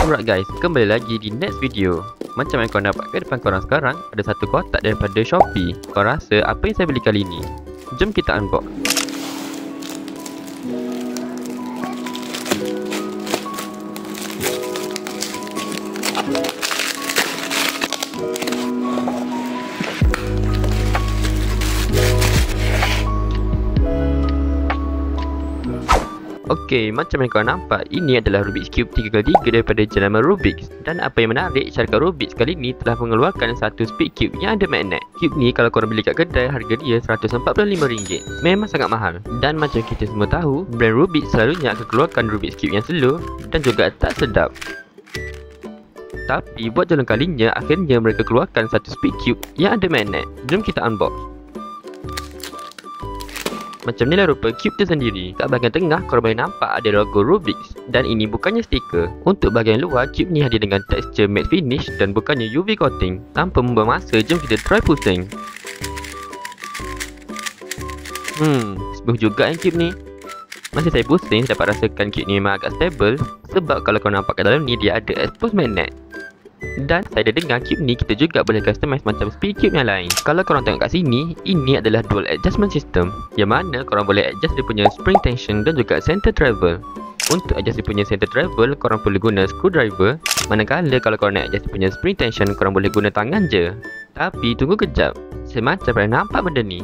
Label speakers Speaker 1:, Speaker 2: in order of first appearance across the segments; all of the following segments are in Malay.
Speaker 1: Alright guys, kembali lagi di next video. Macam yang korang dapat ke depan korang sekarang, ada satu kotak daripada Shopee. Korang rasa apa yang saya beli kali ni? Jom kita unbox. Okey, macam yang korang nampak, ini adalah Rubik's Cube 3x3 daripada jenama Rubik's. Dan apa yang menarik, syarikat Rubik's kali ni telah mengeluarkan satu speed cube yang ada magnet. Cube ni kalau korang beli kat kedai, harga dia RM145. Memang sangat mahal. Dan macam kita semua tahu, brand Rubik's selalunya akan keluarkan Rubik's Cube yang slow dan juga tak sedap. Tapi buat jalan kalinya, akhirnya mereka keluarkan satu speed cube yang ada magnet. Jom kita unbox. Macam ni lah rupa cube tu sendiri. Kat bahagian tengah korang boleh nampak ada logo Rubik's. Dan ini bukannya stiker. Untuk bahagian luar, cube ni hadir dengan tekstur matte finish dan bukannya UV coating. Tanpa membuang masa, jom kita try pusing. Smooth juga yang cube ni. Masa saya pusing, saya dapat rasakan cube ni memang agak stable. Sebab kalau korang nampak kat dalam ni, dia ada expose magnet. Dan saya dah dengar cube ni kita juga boleh customize macam speed cube yang lain. Kalau korang tengok kat sini, ini adalah dual adjustment system, yang mana korang boleh adjust dia punya spring tension dan juga center travel. Untuk adjust dia punya center travel, korang perlu guna screwdriver. Manakala kalau korang nak adjust dia punya spring tension, korang boleh guna tangan je. Tapi tunggu kejap, saya macam pernah nampak benda ni.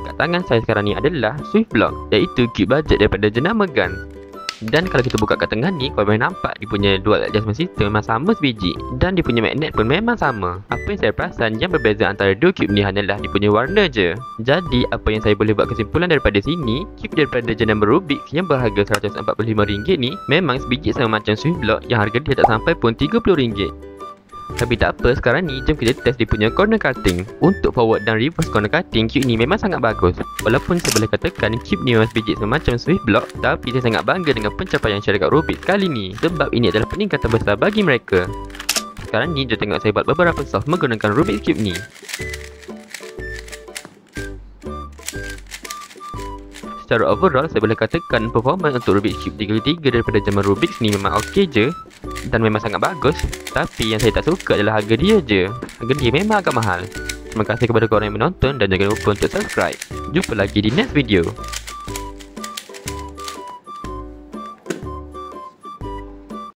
Speaker 1: Kat tangan saya sekarang ni adalah Swift Block, iaitu cube budget daripada jenama Gun. Dan kalau kita buka kat tengah ni, korang boleh nampak dia punya dual adjustment system memang sama sebiji. Dan dia punya magnet pun memang sama. Apa yang saya perasan yang berbeza antara dua cube ni hanyalah dia punya warna je. Jadi apa yang saya boleh buat kesimpulan daripada sini, cube daripada jenama Rubik's yang berharga RM145 ni memang sebiji sama macam Swift Block yang harga dia tak sampai pun RM30. Tapi tak apa, sekarang ni jom kita test dia punya corner cutting. Untuk forward dan reverse corner cutting, cube ni memang sangat bagus. Walaupun saya boleh katakan cube ni memang sebiji semacam Swift Block, tapi saya sangat bangga dengan pencapaian syarikat Rubik's kali ni. Sebab ini adalah peningkatan besar bagi mereka. Sekarang ni jom tengok saya buat beberapa solve menggunakan Rubik's Cube ni. Secara overall, saya boleh katakan performance untuk Rubik's Cube 3x3 daripada zaman Rubik's ni memang okey je. Dan memang sangat bagus. Tapi yang saya tak suka adalah harga dia je. Harga dia memang agak mahal. Terima kasih kepada korang yang menonton dan jangan lupa untuk subscribe. Jumpa lagi di next video.